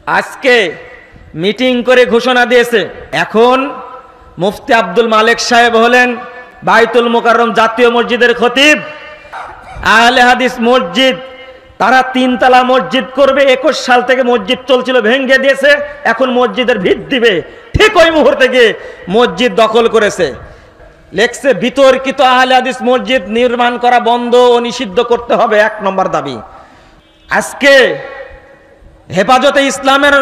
আজকে মিটিং করে ঘোষণা দিয়েছে, এখন মুফতি আব্দুল মালেক সাহেব হলেন বাইতুল মোকাররম জাতীয় মসজিদের খতিব। আহলে হাদিস মসজিদ, তারা 3 তলা মসজিদ করবে। 21 সাল থেকে মসজিদ চলছিল, ভেঙে দিয়েছে, এখন মসজিদের ভিত দিবে। ঠিক ওই মুহূর্তে গিয়ে মসজিদ দখল করেছে। লেখছে বিতর্কিত আহলে হাদিস মসজিদ নির্মাণ করা বন্ধ ও নিষিদ্ধ করতে হবে, 1 নম্বর দাবি। আজকে হেফাজতে ইসলামের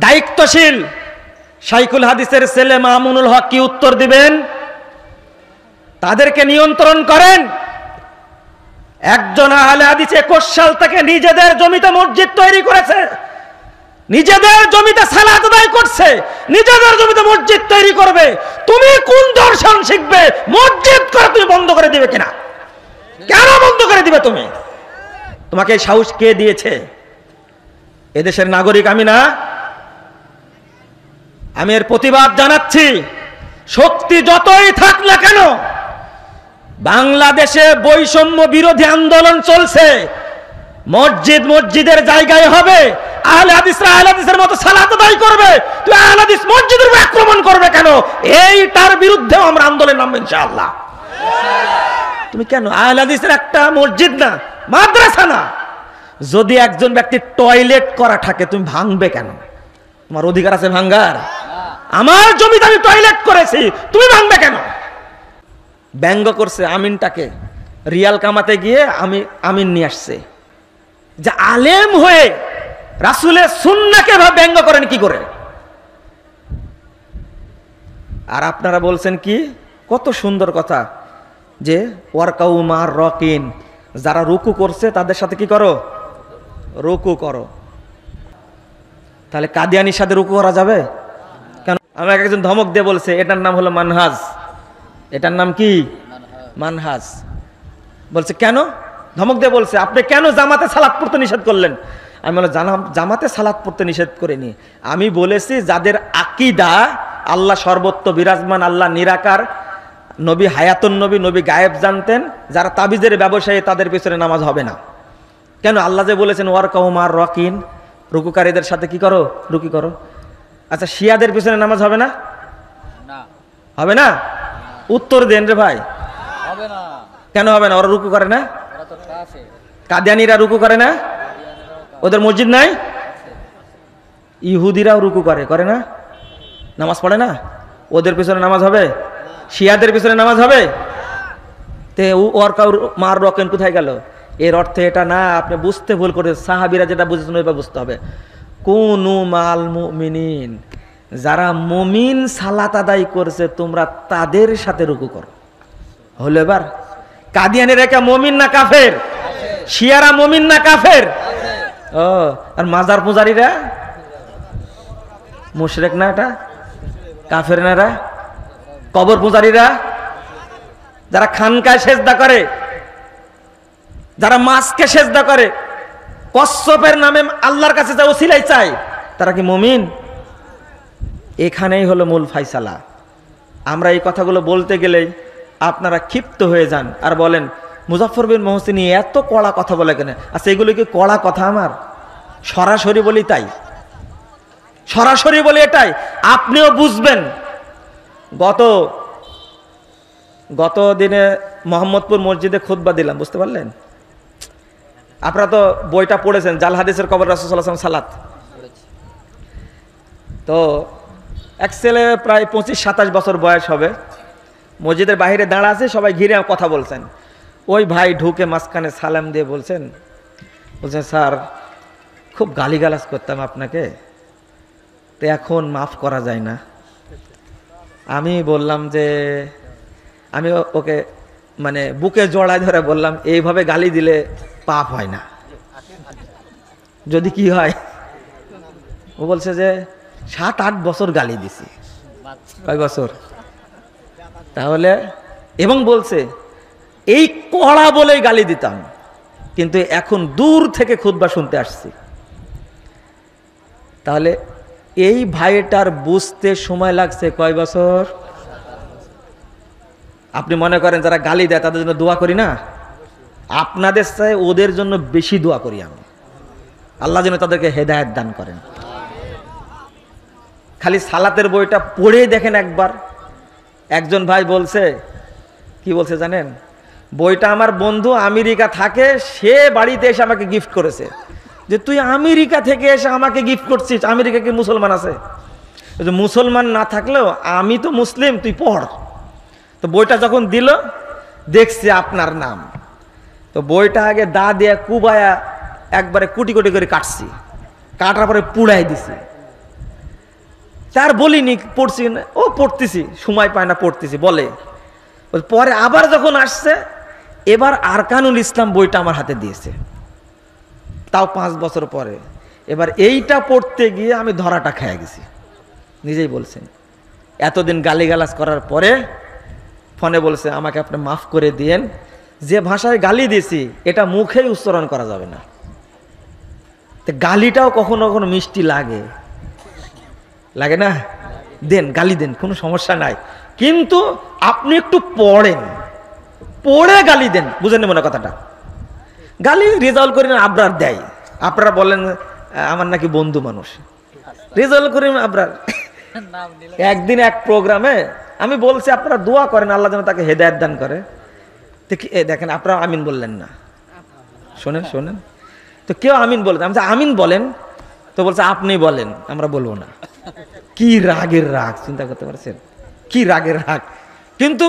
দায়িত্বশীল শাইখুল হাদিসের ছেলে মামুনুল হক কি উত্তর দিবেন? তাদেরকে নিয়ন্ত্রণ করেন। একজন আহলে হাদিস 21 সাল থেকে নিজেদের জমিতে মসজিদ তৈরি করেছে, নিজেদের জমিতে সালাত আদায় করছে, নিজেদের জমিতে মসজিদ তৈরি করবে। তুমি কোন দর্শন শিখবে? মসজিদ করে তুমি বন্ধ করে দিবে কিনা? কেন বন্ধ করে দিবে তুমি? তোমাকে এই সাহস কে দিয়েছে? এদেশের নাগরিক আমি না? আমি এর প্রতিবাদ জানাচ্ছি। শক্তি যতই থাক না কেন, বাংলাদেশে বৈষম্য বিরোধী আন্দোলন চলছে। মসজিদ মসজিদের জায়গায় হবে, আহলে হাদিসরা আহলে হাদিসের মতো সালাত আদায় করবে। তুই আহলে হাদিস মসজিদের উপর আক্রমণ করবে কেন? এইটার বিরুদ্ধেও আমরা আন্দোলন নামবো ইনশাআল্লাহ। তুমি কেন? আহলে হাদিসের একটা মসজিদ না, মাদ্রাসা না, যদি একজন ব্যক্তি টয়লেট করা থাকে তুমি ভাঙবে কেন? তোমার অধিকার আছে ভাঙার? আমার জমিতে আমি টয়লেট করেছি, তুমি ভাঙবে কেন? ব্যঙ্গ করছে আমিনটাকে, রিয়াল কামাতে গিয়ে আমিন নিয়ে আসছে। যে আলেম হয়ে রাসূলের সুন্নাহকে ব্যঙ্গ করেন কি করে? আর আপনারা বলছেন কি, কত সুন্দর কথা যে ওয়ারকাউ মার রকিন, যারা রুকু করছে তাদের সাথে কি করো? রুকু করো। তাহলে কাদিয়ানির সাথে রুকু করা যাবে কেন? আমাকে একজন ধমক দিয়ে বলছে এটার নাম হলো মানহাজ। এটার নাম কি? মানহাজ। বলছে কেন? ধমক দিয়ে বলছে আপনি কেন জামাতে সালাত পড়তে নিষেধ করলেন? আমি বললাম জামাতে সালাত পড়তে নিষেধ করিনি, আমি বলেছি যাদের আকীদা আল্লাহ সর্বত্র বিরাজমান, আল্লাহ নিরাকার, নবী হায়াতুন নবী, নবী গায়েব জানতেন, যারা তাবিজের ব্যবসায়ী তাদের পিছনে নামাজ হবে না। কেন? আল্লাহ যে বলেছেন ওয়ারকাউ মার রকিন, রুকুকারীদের সাথে কি করো? রুকি করো। আচ্ছা শিয়াদের পিছনে নামাজ হবে না? হবে না? উত্তর দেন রে ভাই। হবে না। কেন হবে না? ওরা রুকু করে না? কাদিয়ানীরা রুকু করে না? ওদের মসজিদ নাই? ইহুদিরাও রুকু করে না? নামাজ পড়ে না? ওদের পিছনে নামাজ হবে? শিয়াদের পিছনে নামাজ হবে? তে ওয়ারকাউ মার রকেন কোথায় গেল? এর অর্থে এটা না, আপনি বুঝতে ভুল করে। সাহাবীরা যেটা বুঝেছেন ওইভাবে বুঝতে হবে। কুনু মাল মুমিনিন, যারা মুমিন সালাত আদায় করছে তোমরা তাদের সাথে রুকু করো। হলো এবার? কাদিয়ানীরা কে মুমিন না কাফের? শিয়ারা মুমিন না কাফের? ও, আর মাজার পূজারীরা মুশরিক না? এটা কাফের না? এরা কবর পূজারীরা, যারা খানকায় সেজদা করে, যারা মাছকে সেজদা করে, কচ্ছপের নামে আল্লাহর কাছে যা ওসিলাই চায়, তারা কি মুমিন? এখানেই হলো মূল ফায়সালা। আমরা এই কথাগুলো বলতে গেলেই আপনারা ক্ষিপ্ত হয়ে যান আর বলেন মুজাফফর বিন মহসিনী এত কড়া কথা বলে কেন? আচ্ছা এগুলো কি কড়া কথা? আমার সরাসরি বলি তাই, সরাসরি বলি এটাই, আপনিও বুঝবেন। গত দিনে মোহাম্মদপুর মসজিদে খুতবা দিলাম, বুঝতে পারলেন? আপনারা তো বইটা পড়েছেন, জাল হাদিসের কবর রাসূল সাল্লাল্লাহু আলাইহি ওয়াসাল্লাম সালাত। তো এক ছেলে প্রায় 25-27 বছর বয়স হবে, মসজিদের বাইরে দাঁড়া আছে, সবাই ঘিরে কথা বলছেন। ওই ভাই ঢুকে মাঝখানে সালাম দিয়ে বলছেন স্যার খুব গালিগালাজ করতাম আপনাকে, তো এখন মাফ করা যায় না। আমি বললাম যে আমি ওকে মানে বুকে জড়ায় ধরে বললাম এইভাবে গালি দিলে পাপ হয় না, যদি কি হয়? ও বলছে যে 7-8 বছর গালি দিছি। কয় বছর? তাহলে এবং বলছে এই কড়া বলেই গালি দিতাম, কিন্তু এখন দূর থেকে খুতবা শুনতে আসছি। তাহলে এই ভাইটার বুঝতে সময় লাগছে কয় বছর? আপনি মনে করেন যারা গালি দেয় তাদের জন্য দোয়া করি না? আপনাদের চাই ওদের জন্য বেশি দোয়া করি আমি, আল্লাহ যেন তাদেরকে হেদায়েত দান করেন। খালি সালাতের বইটা পড়ে দেখেন একবার। একজন ভাই বলছে, কি বলছে জানেন, বইটা আমার বন্ধু আমেরিকা থাকে, সে বাড়িতে এসে আমাকে গিফট করেছে। যে তুই আমেরিকা থেকে এসে আমাকে গিফট করছিস, আমেরিকা কি মুসলমান আছে? মুসলমান না থাকলেও আমি তো মুসলিম, তুই পড়। তো বইটা যখন দিল, দেখছি আপনার নাম। তো বইটা আগে দা দিয়ে কুবায়া একবারে কুটি কুটি করে কাটছি, কাটার পরে পুড়াই দিছি। তার বলিনি পড়ছি না, ও পড়তেছি, সময় পায় না পড়তেছি বলে। পরে আবার যখন আসছে, এবার আরকানুল ইসলাম বইটা আমার হাতে দিয়েছে, তাও 5 বছর পরে। এবার এইটা পড়তে গিয়ে আমি ধরাটা খেয়ে গেছি, নিজেই বলছেন। এতদিন গালিগালাজ করার পরে ফোনে বলছে, আমাকে আপনি মাফ করে দিয়েন, যে ভাষায় গালি দিয়েছি এটা মুখেই উচ্চারণ করা যাবে না। তো গালিটাও কখনো কখনো মিষ্টি লাগে, লাগে না? দেন, গালি দেন, কোনো সমস্যা নাই, কিন্তু আপনি একটু পড়েন, পড়ে গালি দেন, বুঝেন মনে কথাটা। গালি রেজাল্ট করিম আবরার দেয়, আপনারা বলেন আমার নাকি বন্ধু মানুষ। রেজাল্ট করিম আবরার একদিন এক প্রোগ্রামে আমি বলছি, আপনারা দোয়া করেন আল্লাহ যেন তাকে হেদায়েত দান করে। দেখেন, আপনারা আমিন বললেন না, শোনেন শোনেন। তো কেউ আমিন বলেন, আমি আমিন বলেন, তো বলছে আপনি বলেন, আমরা বলবো না। কি রাগের রাগ, চিন্তা করতে পারছেন? কি রাগের রাগ। কিন্তু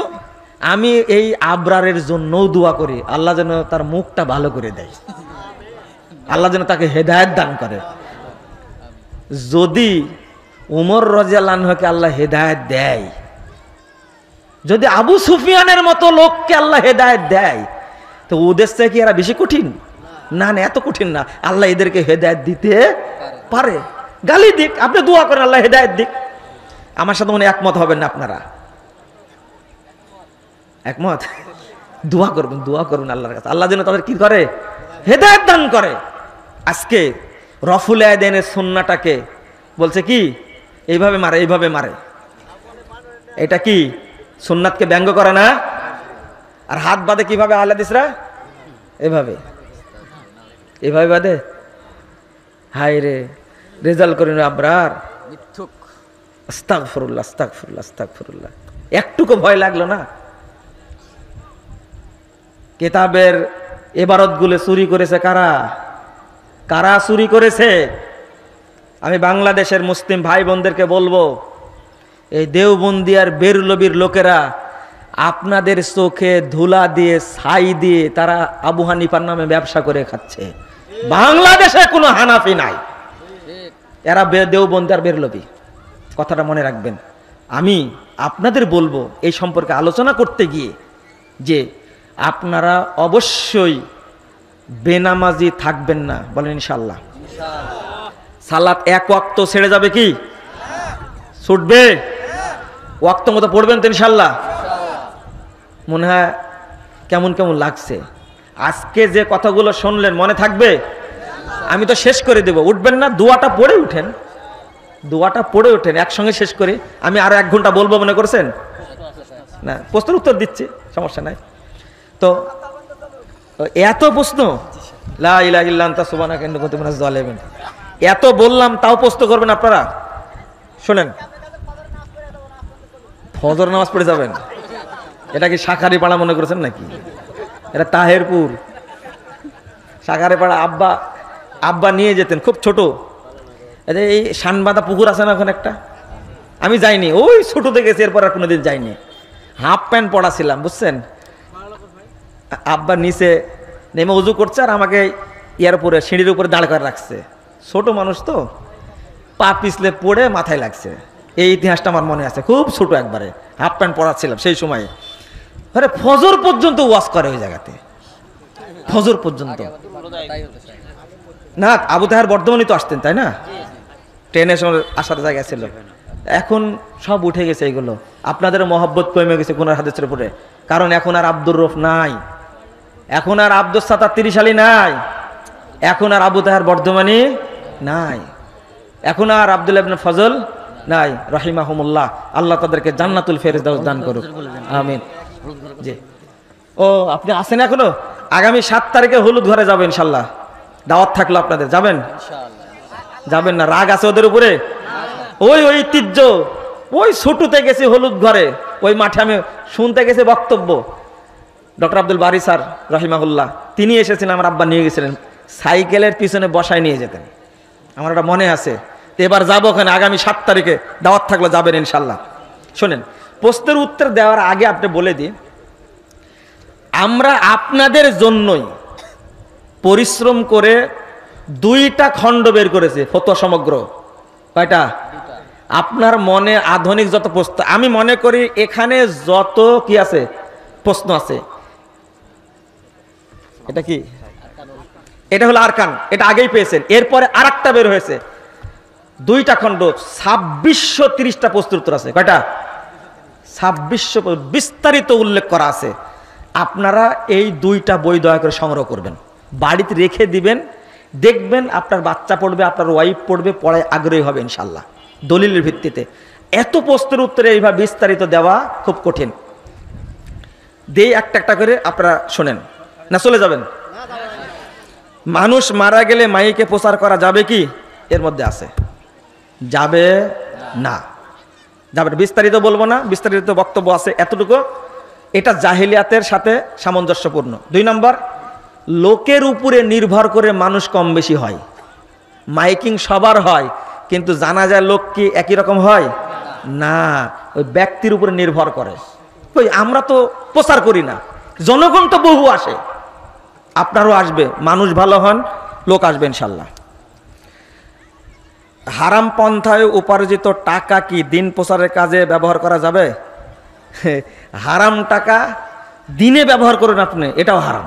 আমি এই আবরারের জন্যও দোয়া করি, আল্লাহ যেন তার মুখটা ভালো করে দেয়, আল্লাহ যেন তাকে হেদায়েত দান করে। যদি উমর রাদিয়াল্লাহু আনহুকে আল্লাহ হেদায়েত দেয়, যদি আবু সুফিয়ানের মতো লোককে আল্লাহ হেদায়েত দেয়, তো ওদের থেকে কি এরা বেশি কঠিন? না না, এত কঠিন না। আল্লাহ এদেরকে হেদায়েত দিতে পারে। গালি দিক, আপনি দোয়া করেন আল্লাহ হেদায়েত দিক। আমার সাথে মনে একমত হবেন না আপনারা? একমত? দোয়া করবেন, দোয়া করবেন আল্লাহর কাছে, আল্লাহ যেন তাদের কি করে, হেদায়েত দান করে। আজকে রফুল আয়দানের সুন্নাহটাকে বলছে কি, এইভাবে মারে, এইভাবে মারে। এটা কি সুন্নাতকে ব্যঙ্গ করে না? আর হাত বাঁধে কিভাবে আহলে হাদিসরা? এভাবে, এভাবে বাঁধে। হায় রে, রেজাল্ট করেন আবরার, আস্তাগফিরুল্লাহ আস্তাগফিরুল্লাহ আস্তাগফিরুল্লাহ। একটুকু ভয় লাগলো না? কিতাবের ইবারতগুলো চুরি করেছে কারা? কারা চুরি করেছে? আমি বাংলাদেশের মুসলিম ভাই বোনদেরকে বলবো, এই দেওবন্দি আর বেরলবির লোকেরা আপনাদের চোখে ধুলা দিয়ে, ছাই দিয়ে তারা আবু হানিফার নামে ব্যবসা করে খাচ্ছে। বাংলাদেশে কোনো হানাফি নাই, এরা দেওবন্দি আর বেরলবি। কথাটা মনে রাখবেন। আমি আপনাদের বলবো এই সম্পর্কে আলোচনা করতে গিয়ে, যে আপনারা অবশ্যই বেনামাজি থাকবেন না, বলেন ইনশাআল্লাহ। সালাত এক ওয়াক্ত ছেড়ে যাবে কি? ছুটবে? ওয়াক্ত মতো পড়বেন তো ইনশাআল্লাহ? মনে হয় কেমন কেমন লাগছে। আজকে যে কথাগুলো শুনলেন মনে থাকবে? আমি তো শেষ করে দেব, উঠবেন না? দোয়াটা পড়ে উঠেন, দোয়াটা পড়ে উঠেন, একসঙ্গে শেষ করি। আমি আরো 1 ঘন্টা বলবো মনে করছেন? না, প্রশ্নের উত্তর দিচ্ছি, সমস্যা নাই। তো এত প্রশ্ন, লা ইলাহা ইল্লা আনতা সুবহানাকা ইন্নী কুনতু মিনাজ জালিমিন, এত বললাম তাও প্রশ্ন করবেন আপনারা? শোনেন, ফজর নামাজ পড়ে যাবেন? এটা কি শাখারি পাড়া মনে করেছেন নাকি? এটা তাহেরপুর। শাখারি পাড়া আব্বা আব্বা নিয়ে যেতেন, খুব ছোট। এই শানবাঁধা পুকুর আছে না ওখানে একটা, আমি যাইনি, ওই ছোটতে গেছি, এরপর আর কোনোদিন যাইনি। হাফ প্যান্ট পরা ছিলাম, বুঝছেন? আব্বা নিচে নেমে উজু করছে আর আমাকে ইয়ার উপরে, সিঁড়ির উপরে দাঁড় করে রাখছে। ছোট মানুষ তো, পা পিছলে পড়ে মাথায় লাগছে। এই ইতিহাসটা আমার মনে আছে, খুব ছোট একবারে, হাফ প্যান্ট পরা ছিলাম সেই সময়ে। আরে ফজর পর্যন্ত ওয়াজ করে ওই জায়গাতে, ফজর পর্যন্ত। না, আবু তাহের বর্ধমানই তো আসতেন, তাই না? ট্রেনে আসার জায়গা ছিল। এখন সব উঠে গেছে এগুলো, আপনাদের মহব্বত কমে গেছে কোনার হাদিসের উপরে। কারণ এখন আর আব্দুর রফ নাই, এখন আর আব্দুস সাত্তার 30 আলী নাই, এখন আর আবু তাহের বর্ধমানি নাই, এখন আর আব্দুল্লাহ ইবনে ফজল নাই, রাহিমাহুমুল্লাহ। আল্লাহ তাদেরকে জান্নাতুল ফেরেশতাস দান করুক, আমিন। জি, ও আপনি আছেন এখনো? আগামী 7 তারিখে হলুদ ঘরে যাবেন ইনশাআল্লাহ, দাওয়াত থাকলো আপনাদের। যাবেন? যাবেন না? রাগ আছে ওদের উপরে? ওই ঐতিহ্য, ওই ছোটতে গেছি হলুদ ঘরে, ওই মাঠে আমি শুনতে গেছি বক্তব্য। ডক্টর আব্দুল বারি স্যার রহিমাহুল্লাহ তিনি এসেছিলেন, আমার আব্বা নিয়ে গেছিলেন, সাইকেলের পিছনে বসায় নিয়ে যেতেন, আমার ওটা মনে আছে। তো এবার যাবো ওখানে, আগামী 7 তারিখে দাওয়াত থাকলে যাবেন ইনশাল্লাহ। শোনেন, প্রশ্নের উত্তর দেওয়ার আগে আপনি বলে দিই, আমরা আপনাদের জন্যই পরিশ্রম করে 2টা খণ্ড বের করেছি ফতোয়া সমগ্র। কয়টা? আপনার মনে আধুনিক যত প্রশ্ন, আমি মনে করি এখানে যত কি আছে প্রশ্ন আছে, এটা কি, এটা হলো আরকান, এটা আগেই পেয়েছেন। এরপরে আরেকটা বের হয়েছে 2টা খণ্ড, 2630টা প্রশ্নের উত্তর আছে। কয়টা? 2600 বিস্তারিত উল্লেখ করা আছে। আপনারা এই 2টা বই দয়া করে সংগ্রহ করবেন, বাড়িতে রেখে দিবেন, দেখবেন আপনার বাচ্চা পড়বে, আপনার ওয়াইফ পড়বে, পড়ায় আগ্রহী হবে ইনশাল্লাহ। দলিলের ভিত্তিতে এত প্রশ্নের উত্তরে এইভাবে বিস্তারিত দেওয়া খুব কঠিন। দেই একটা একটা করে, আপনারা শোনেন না চলে যাবেন। মানুষ মারা গেলে মাইকে প্রচার করা যাবে কি? এর মধ্যে আছে, যাবে না, যাবে না। বিস্তারিত বলবো না, বিস্তারিত বক্তব্য আছে এতটুকু। এটা জাহিলিয়াতের সাথে সামঞ্জস্যপূর্ণ। 2 নম্বর, লোকের উপরে নির্ভর করে মানুষ কম বেশি হয়। মাইকিং সবার হয়, কিন্তু জানা যায় লোক কি একই রকম হয় না, ওই ব্যক্তির উপরে নির্ভর করে। ওই আমরা তো প্রচার করি না, জনগণ তো বহু আসে, আপনারও আসবে, মানুষ ভালো হন, লোক আসবে ইনশাল্লাহ। হারাম পন্থায় উপার্জিত টাকা কি দিন প্রচারের কাজে ব্যবহার করা যাবে? হারাম টাকা দিনে ব্যবহার করুন আপনি, এটাও হারাম।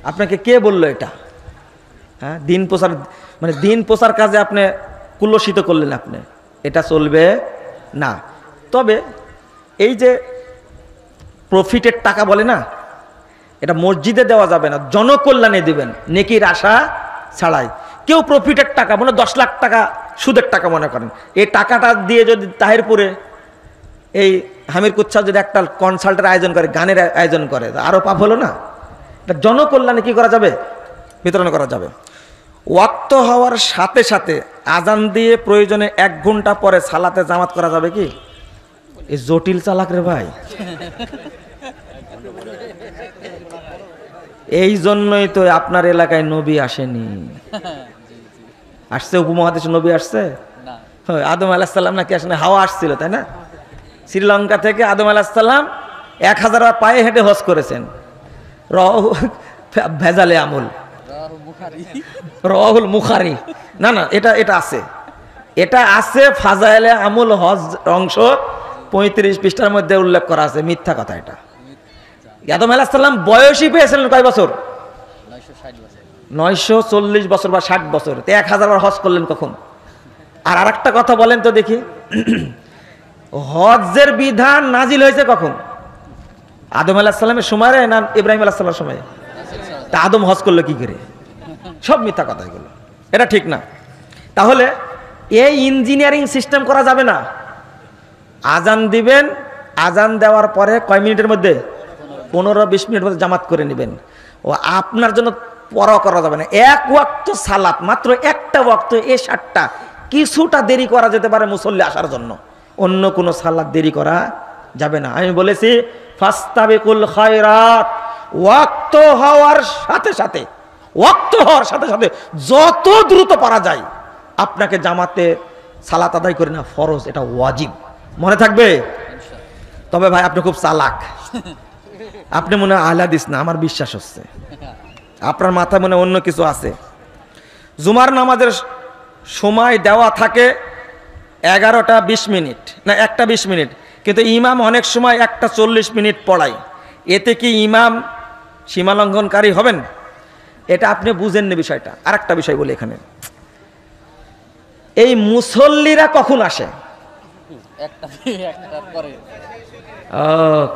আপনাকে কে বললো এটা? হ্যাঁ, দিন প্রচার মানে দিন প্রচার কাজে আপনি কুলসিত করলেন, আপনি এটা চলবে না। তবে এই যে প্রফিটের টাকা বলে না, এটা মসজিদে দেওয়া যাবে না, জনকল্যাণে দিবেন, নেকির আশা ছাড়াই। কেউ প্রফিটের টাকা মনে 10 লাখ টাকা সুদের টাকা মনে করেন, এই টাকাটা দিয়ে যদি তাহিরপুরে এই হামির কুচ্ছা যদি একটা কনসার্টের আয়োজন করে, গানের আয়োজন করে, আরো পাপ হলো না? এটা জনকল্যাণে কি করা যাবে? বিতরণ করা যাবে। ওয়াক্ত হওয়ার সাথে সাথে আজান দিয়ে প্রয়োজনে 1 ঘন্টা পরে সালাতে জামাত করা যাবে কি? এই জটিল চালাক রে ভাই। এই জন্যই তো আপনার এলাকায় নবী আসেনি। আসছে উপমহাদেশে নবী আসছে? আদম আলাইহিস সালাম নাকি আসেনি, হাওয়া আসছিল, তাই না? শ্রীলঙ্কা থেকে আদম আলাইহিস সালাম 1000 বার পায়ে হেঁটে হজ করেছেন। ভেজালে আমল, রাহুল মুখারি, না না, এটা আছে, এটা আছে ফাজাইলে আমল হজ অংশ 35 পৃষ্ঠার মধ্যে উল্লেখ করা আছে। মিথ্যা কথা এটা। আদম আলাইহিস সালাম বয়সী পেয়েছিলেন কয় বছর? 940 বছর বা 60 বছর। 1000 বার হজ করলেন কখন? আর আরেকটা কথা বলেন তো দেখি, হজের বিধান নাজিল হয়েছে কখন? আদম আলাইহিস সালামের সময় না ইব্রাহিম আলাইহিস সালামের সময়? তা আদম হজ করলো কি করে? সব মিথ্যা কথা এগুলো, এটা ঠিক না। তাহলে এই ইঞ্জিনিয়ারিং সিস্টেম করা যাবে না। আজান দিবেন, আজান দেওয়ার পরে কয় মিনিটের মধ্যে? 15-20 মিনিট মধ্যে জামাত করে নেবেন। ও আপনার জন্য পরোয়া করা যাবে না। 1 ওয়াক্ত সালাত, মাত্র একটা ওয়াক্ত, এ 7টা, কিছুটা দেরি করা যেতে পারে মুসল্লি আসার জন্য, অন্য কোনো সালাত দেরি করা যাবে না। আমি বলেছি ফাস্তাবিকুল খায়রাত, ওয়াক্ত হওয়ার সাথে সাথে, ওয়াক্ত হওয়ার সাথে সাথে যত দ্রুত পারা যায় আপনাকে জামাতে সালাত আদায় করে না, ফরজ, এটা ওয়াজিব, মনে থাকবে। তবে ভাই আপনি খুব চালাক, আপনি মনে হয় আহলে হাদিস না, আমার বিশ্বাস হচ্ছে আপনার মাথায় মনে অন্য কিছু আছে। জুমার নামাজের সময় দেওয়া থাকে 11টা 20 মিনিট, না 1টা 20 মিনিট, কিন্তু ইমাম অনেক সময় 1টা 40 মিনিট পড়ায়। এতে কি ইমাম সীমালঙ্ঘনকারী হবেন? এটা আপনি বুঝেন না বিষয়টা। আর একটা বিষয় বলি এখানে, এই মুসল্লিরা কখন আসে?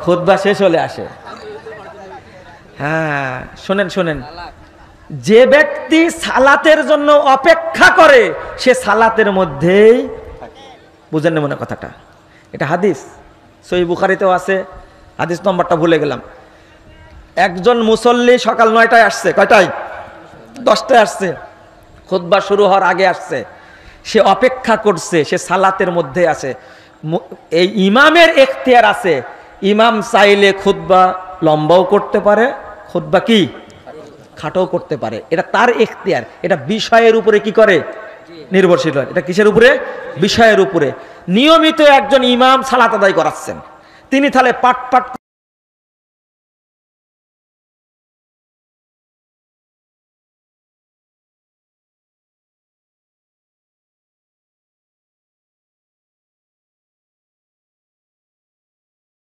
খুতবা শেষ হলে আসে। হ্যাঁ, শোনেন শোনেন, যে ব্যক্তি সালাতের জন্য অপেক্ষা করে সে সালাতের মধ্যেই, বুঝেন না মনে কথাটা, এটা হাদিস সহিহ বুখারীতেও আছে, হাদিস নম্বরটা ভুলে গেলাম। একজন মুসল্লি সকাল 9টায় আসছে, কয়টায়? 10টায় আসছে, খুতবা শুরু হওয়ার আগে আসছে। সে অপেক্ষা করছে, সে সালাতের মধ্যে আছে। এই ইমামের এখতিয়ার আছে, ইমাম চাইলে খুতবা লম্বাও করতে পারে, খুতবা কি খাটো করতে পারে, এটা তার এখতিয়ার। এটা বিষয়ের উপরে কি করে নির্ভরশীল হয়। এটা কিসের উপরে? বিষয়ের উপরে। নিয়মিত একজন ইমাম সালাত আদায় করাচ্ছেন, তিনি তাহলে পাট পাট